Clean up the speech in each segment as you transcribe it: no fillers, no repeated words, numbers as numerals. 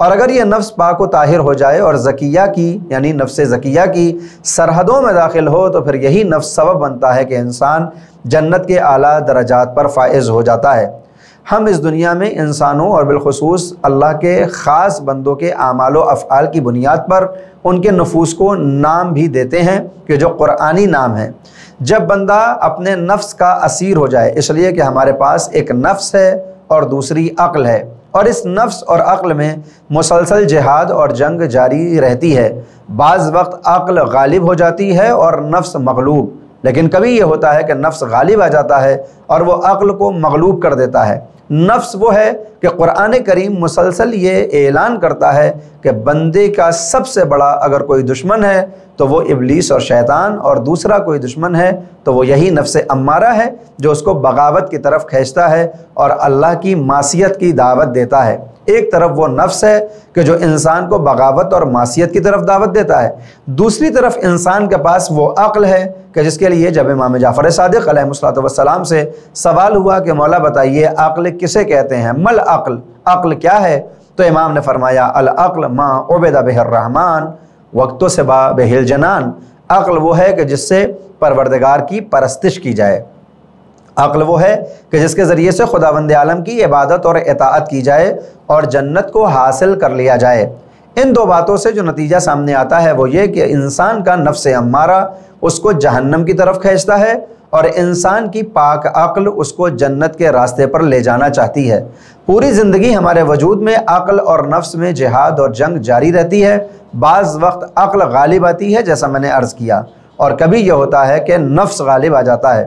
اور اگر یہ نفس پاک و طاہر ہو جائے اور زکیہ کی یعنی نفس زکیہ کی سرحدوں میں داخل ہو تو پھر یہی نفس سبب بنتا ہے کہ انسان جنت کے اعلیٰ درجات پر فائز ہو جاتا ہے۔ ہم اس دنیا میں انسانوں اور بالخصوص اللہ کے خاص بندوں کے اعمال و افعال کی بنیاد پر ان کے نفوس کو نام بھی دیتے ہیں کہ جو قرآنی نام ہے۔ جب بندہ اپنے نفس کا اسیر ہو جائے، اس لیے کہ ہمارے پاس ایک نفس ہے اور دوسری عقل ہے، اور اس نفس اور عقل میں مسلسل جہاد اور جنگ جاری رہتی ہے۔ بعض وقت عقل غالب ہو جاتی ہے اور نفس مغلوب، لیکن کبھی یہ ہوتا ہے کہ نفس غالب آ جاتا ہے اور وہ عقل کو مغلوب کر دیتا ہے۔ نفس وہ ہے کہ قرآن کریم مسلسل یہ اعلان کرتا ہے کہ بندے کا سب سے بڑا اگر کوئی دشمن ہے تو وہ ابلیس اور شیطان، اور دوسرا کوئی دشمن ہے تو وہ یہی نفس امارہ ہے جو اس کو بغاوت کی طرف کھینچتا ہے اور اللہ کی معصیت کی دعوت دیتا ہے۔ ایک طرف وہ نفس ہے کہ جو انسان کو بغاوت اور معصیت کی طرف دعوت دیتا ہے، دوسری طرف انسان کے پاس وہ عقل ہے کہ جس کے لیے جب امام جعفر صادق علیہ السلام سے سوال ہوا کہ مولا بتائیے عقل کسے کہتے ہیں، مل عقل، عقل کیا ہے؟ تو امام نے فرمایا العقل ما عبد بہ الرحمن واکتسب بہ الجنان، عقل وہ ہے کہ جس سے پروردگار کی پرستش کی جائے، عقل وہ ہے کہ جس کے ذریعے سے خداوند عالم کی عبادت اور اطاعت کی جائے اور جنت کو حاصل کر لیا جائے۔ ان دو باتوں سے جو نتیجہ سامنے آتا ہے وہ یہ کہ انسان کا نفس امارہ اس کو جہنم کی طرف کھینچتا ہے اور انسان کی پاک عقل اس کو جنت کے راستے پر لے جانا چاہتی ہے۔ پوری زندگی ہمارے وجود میں عقل اور نفس میں جہاد اور جنگ جاری رہتی ہے۔ بعض وقت عقل غالب آتی ہے جیسا میں نے عرض کیا، اور کبھی یہ ہوتا ہے کہ نفس غالب آ جاتا ہے۔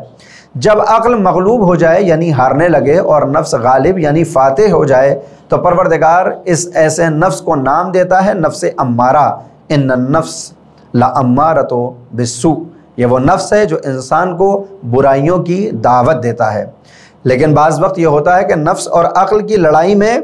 جب عقل مغلوب ہو جائے یعنی ہارنے لگے اور نفس غالب یعنی فاتح ہو جائے تو پروردگار اس ایسے نفس کو نام دیتا ہے نفس امارہ، ان النفس لامارۃ بالسوء، یہ وہ نفس ہے جو انسان کو برائیوں کی دعوت دیتا ہے۔ لیکن بعض وقت یہ ہوتا ہے کہ نفس اور عقل کی لڑائی میں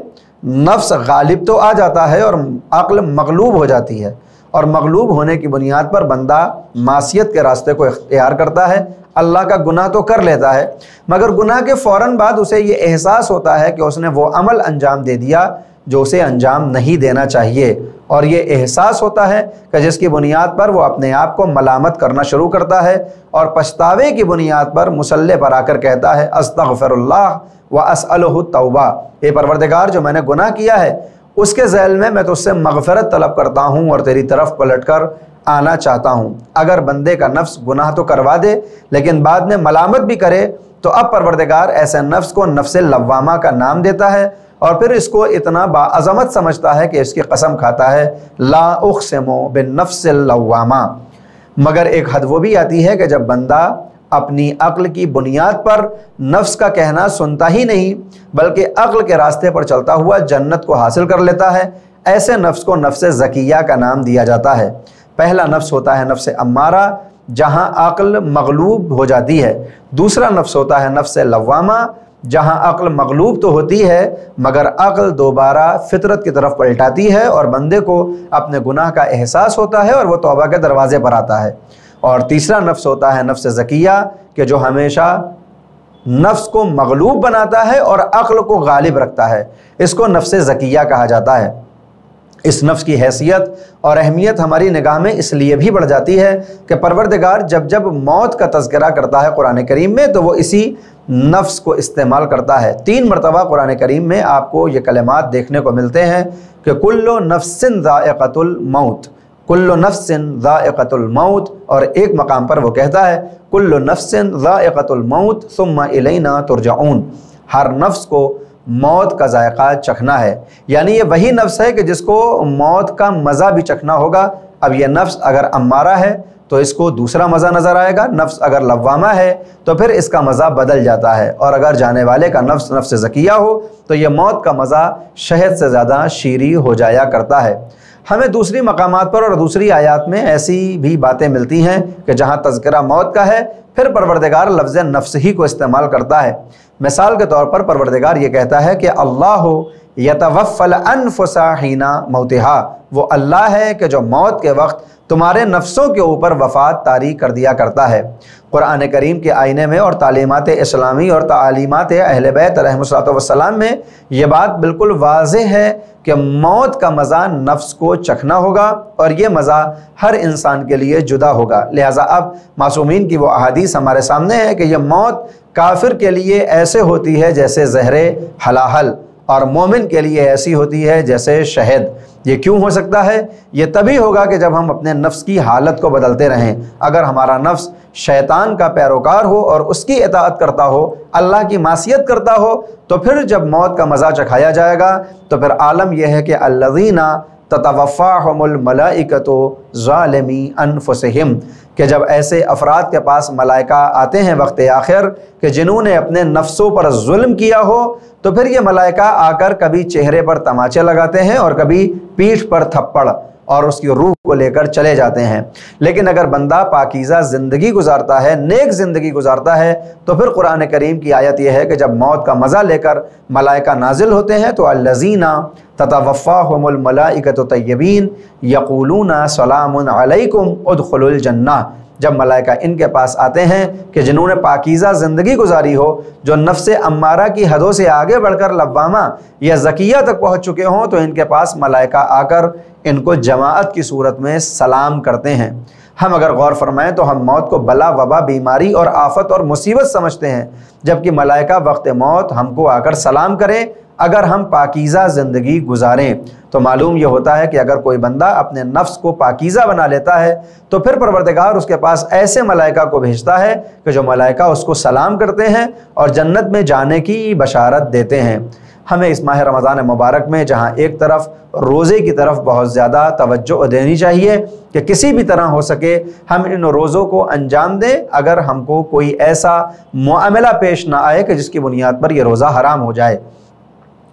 نفس غالب تو آ جاتا ہے اور عقل مغلوب ہو جاتی ہے، اور مغلوب ہونے کی بنیاد پر بندہ معصیت کے راستے کو اختیار کرتا ہے، اللہ کا گناہ تو کر لیتا ہے، مگر گناہ کے فوراً بعد اسے یہ احساس ہوتا ہے کہ اس نے وہ عمل انجام دے دیا جو اسے انجام نہیں دینا چاہیے، اور یہ احساس ہوتا ہے کہ جس کی بنیاد پر وہ اپنے آپ کو ملامت کرنا شروع کرتا ہے اور پچھتاوے کی بنیاد پر مصلی پر آ کر کہتا ہے استغفر اللہ واسألہ التوبہ، اے پروردگار جو میں نے گناہ کیا ہے اس کے ذیل میں تو اس سے مغفرت طلب کرتا ہوں اور تیری طرف پلٹ کر آنا چاہتا ہوں۔ اگر بندے کا نفس گناہ تو کروا دے لیکن بعد میں ملامت بھی کرے تو اب پروردگار ایسے نفس کو نفس لوامہ کا نام دیتا ہے اور پھر اس کو اتنا باعظمت سمجھتا ہے کہ اس کی قسم کھاتا ہے لا اقسم بالنفس اللوامہ۔ مگر ایک حد وہ بھی آتی ہے کہ جب بندہ اپنی عقل کی بنیاد پر نفس کا کہنا سنتا ہی نہیں بلکہ عقل کے راستے پر چلتا ہوا جنت کو حاصل کر لیتا ہے، ایسے نفس کو نفس زکیہ کا نام دیا جاتا ہے۔ پہلا نفس ہوتا ہے نفس امارہ جہاں عقل مغلوب ہو جاتی ہے، دوسرا نفس ہوتا ہے نفس لوامہ جہاں عقل مغلوب تو ہوتی ہے مگر عقل دوبارہ فطرت کی طرف پلٹاتی ہے اور بندے کو اپنے گناہ کا احساس ہوتا ہے اور وہ توبہ کے دروازے پر آتا ہے۔ اور تیسرا نفس ہوتا ہے نفس زکیہ کہ جو ہمیشہ نفس کو مغلوب بناتا ہے اور عقل کو غالب رکھتا ہے، اس کو نفس زکیہ کہا جاتا ہے۔ اس نفس کی حیثیت اور اہمیت ہماری نگاہ میں اس لیے بھی بڑھ جاتی ہے کہ پروردگار جب موت کا تذکرہ کرتا ہے قرآن کریم میں تو وہ اسی نفس کو استعمال کرتا ہے۔ 3 مرتبہ قرآن کریم میں آپ کو یہ کلمات دیکھنے کو ملتے ہیں کہ کل نفس ذائقۃ الموت، کل نفس ذائقۃ الموت، اور ایک مقام پر وہ کہتا ہے کل نفس ذائقۃ الموت ثم الینا ترجعون، ہر نفس کو موت کا ذائقہ چکھنا ہے، یعنی یہ وہی نفس ہے کہ جس کو موت کا مزہ بھی چکھنا ہوگا۔ اب یہ نفس اگر امارہ ہے تو اس کو دوسرا مزہ نظر آئے گا، نفس اگر لوامہ ہے تو پھر اس کا مزہ بدل جاتا ہے، اور اگر جانے والے کا نفس نفس زکیہ ہو تو یہ موت کا مزہ شہد سے زیادہ شیریں ہو جایا کرتا ہے۔ ہمیں دوسری مقامات پر اور دوسری آیات میں ایسی بھی باتیں ملتی ہیں کہ جہاں تذکرہ موت کا ہے پھر پروردگار لفظ نفس ہی کو استعمال کرتا ہے۔ مثال کے طور پر پروردگار یہ کہتا ہے کہ اللہ یتوفی الانفس حین موتہا، وہ اللہ ہے کہ جو موت کے وقت تمہارے نفسوں کے اوپر وفات طاری کر دیا کرتا ہے۔ قرآن کریم کے آئینے میں اور تعلیمات اسلامی اور تعلیمات اہل بیت علیہم السلام میں یہ بات بالکل واضح ہے کہ موت کا مزہ نفس کو چکھنا ہوگا اور یہ مزہ ہر انسان کے لیے جدا ہوگا۔ لہٰذا اب معصومین کی وہ احادیث ہمارے سامنے ہے کہ یہ موت کافر کے لیے ایسے ہوتی ہے جیسے زہر حلاحل، اور مومن کے لیے ایسی ہوتی ہے جیسے شہد۔ یہ کیوں ہو سکتا ہے؟ یہ تبھی ہوگا کہ جب ہم اپنے نفس کی حالت کو بدلتے رہیں۔ اگر ہمارا نفس شیطان کا پیروکار ہو اور اس کی اطاعت کرتا ہو، اللہ کی معصیت کرتا ہو، تو پھر جب موت کا مزہ چکھایا جائے گا تو پھر عالم یہ ہے کہ الذین تتوفاہم الملائکۃ ظالمی انفسہم، کہ جب ایسے افراد کے پاس ملائکہ آتے ہیں وقت آخر کہ جنہوں نے اپنے نفسوں پر ظلم کیا ہو، تو پھر یہ ملائکہ آ کر کبھی چہرے پر تماچے لگاتے ہیں اور کبھی پیٹھ پر تھپڑ اور اس کی روح کو لے کر چلے جاتے ہیں۔ لیکن اگر بندہ پاکیزہ زندگی گزارتا ہے، نیک زندگی گزارتا ہے، تو پھر قرآن کریم کی آیت یہ ہے کہ جب موت کا مزہ لے کر ملائکہ نازل ہوتے ہیں تو الذین تتوفاہم الملائکۃ طیبین یقولون سلام علیکم ادخلوا الجنہ، جب ملائکہ ان کے پاس آتے ہیں کہ جنہوں نے پاکیزہ زندگی گزاری ہو، جو نفس امارہ کی حدوں سے آگے بڑھ کر لوامہ یا زکیہ تک پہنچ چکے ہوں، تو ان کے پاس ملائکہ آ کر ان کو جماعت کی صورت میں سلام کرتے ہیں۔ ہم اگر غور فرمائیں تو ہم موت کو بلا وبا، بیماری اور آفت اور مصیبت سمجھتے ہیں، جبکہ ملائکہ وقت موت ہم کو آ کر سلام کریں اگر ہم پاکیزہ زندگی گزاریں۔ تو معلوم یہ ہوتا ہے کہ اگر کوئی بندہ اپنے نفس کو پاکیزہ بنا لیتا ہے تو پھر پروردگار اس کے پاس ایسے ملائکہ کو بھیجتا ہے کہ جو ملائکہ اس کو سلام کرتے ہیں اور جنت میں جانے کی بشارت دیتے ہیں۔ ہمیں اس ماہ رمضان مبارک میں جہاں ایک طرف روزے کی طرف بہت زیادہ توجہ دینی چاہیے کہ کسی بھی طرح ہو سکے ہم ان روزوں کو انجام دیں، اگر ہم کو کوئی ایسا معاملہ پیش نہ آئے کہ جس کی بنیاد پر یہ روزہ حرام ہو جائے۔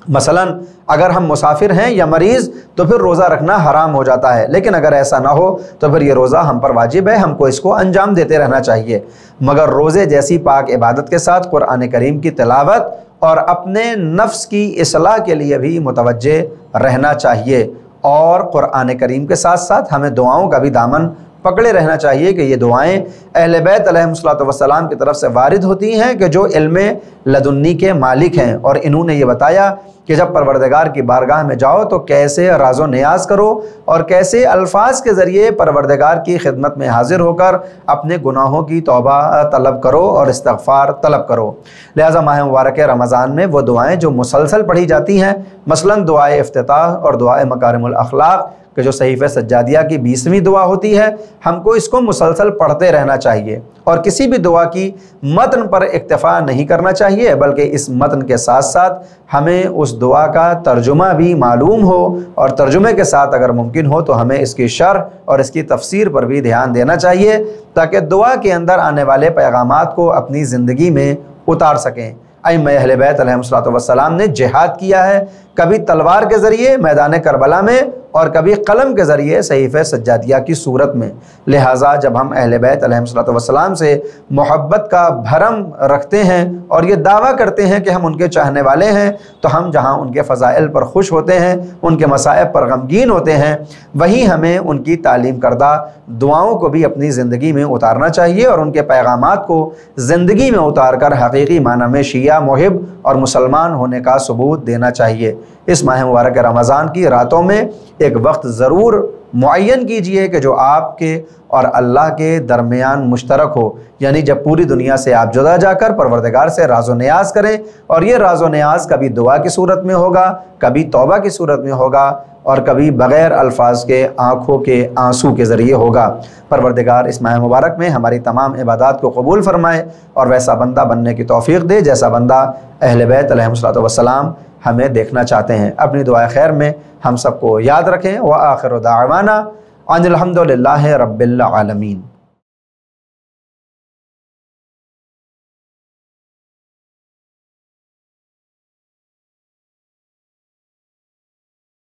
مثلا اگر ہم مسافر ہیں یا مریض تو پھر روزہ رکھنا حرام ہو جاتا ہے، لیکن اگر ایسا نہ ہو تو پھر یہ روزہ ہم پر واجب ہے، ہم کو اس کو انجام دیتے رہنا چاہیے۔ مگر روزے جیسی پاک عبادت کے ساتھ قرآن کریم کی تلاوت اور اپنے نفس کی اصلاح کے لیے بھی متوجہ رہنا چاہیے، اور قرآن کریم کے ساتھ ساتھ ہمیں دعاؤں کا بھی دامن پکڑے رہنا چاہیے کہ یہ دعائیں اہل بیت علیہم السلام کی طرف سے وارد ہوتی ہیں کہ جو علم لدنی کے مالک ہیں، اور انہوں نے یہ بتایا کہ جب پروردگار کی بارگاہ میں جاؤ تو کیسے راز و نیاز کرو اور کیسے الفاظ کے ذریعے پروردگار کی خدمت میں حاضر ہو کر اپنے گناہوں کی توبہ طلب کرو اور استغفار طلب کرو۔ لہٰذا ماہ مبارک رمضان میں وہ دعائیں جو مسلسل پڑھی جاتی ہیں، مثلا دعائے افتتاح اور دعائے مکارم الاخلاق کہ جو صحیفہ سجادیہ کی 20ویں دعا ہوتی ہے، ہم کو اس کو مسلسل پڑھتے رہنا چاہیے، اور کسی بھی دعا کی متن پر اکتفا نہیں کرنا چاہیے، بلکہ اس متن کے ساتھ ساتھ ہمیں اس دعا کا ترجمہ بھی معلوم ہو، اور ترجمے کے ساتھ اگر ممکن ہو تو ہمیں اس کی شرح اور اس کی تفسیر پر بھی دھیان دینا چاہیے تاکہ دعا کے اندر آنے والے پیغامات کو اپنی زندگی میں اتار سکیں۔ ائمہ اہل بیت علیہم السلام نے جہاد کیا ہے، کبھی تلوار کے ذریعے میدان کربلا میں اور کبھی قلم کے ذریعے صحیفہ سجادیہ کی صورت میں۔ لہٰذا جب ہم اہل بیت علیہم السلام سے محبت کا بھرم رکھتے ہیں اور یہ دعویٰ کرتے ہیں کہ ہم ان کے چاہنے والے ہیں، تو ہم جہاں ان کے فضائل پر خوش ہوتے ہیں، ان کے مصائب پر غمگین ہوتے ہیں، وہیں ہمیں ان کی تعلیم کردہ دعاؤں کو بھی اپنی زندگی میں اتارنا چاہیے اور ان کے پیغامات کو زندگی میں اتار کر حقیقی معنی میں شیعہ محب اور مسلمان ہونے کا ثبوت دینا چاہیے۔ اس ماہ مبارک رمضان کی راتوں میں ایک وقت ضرور معین کیجئے کہ جو آپ کے اور اللہ کے درمیان مشترک ہو، یعنی جب پوری دنیا سے آپ جدا جا کر پروردگار سے راز و نیاز کریں، اور یہ راز و نیاز کبھی دعا کی صورت میں ہوگا، کبھی توبہ کی صورت میں ہوگا، اور کبھی بغیر الفاظ کے آنکھوں کے آنسو کے ذریعے ہوگا۔ پروردگار اس ماہ مبارک میں ہماری تمام عبادات کو قبول فرمائے اور ویسا بندہ بننے کی توفیق دے جیسا بندہ اہل بیت علیہم السلام ہمیں دیکھنا چاہتے ہیں۔ اپنی دعائے خیر میں ہم سب کو یاد رکھیں۔ وآخر دعوانا ان الحمد للہ رب العالمین۔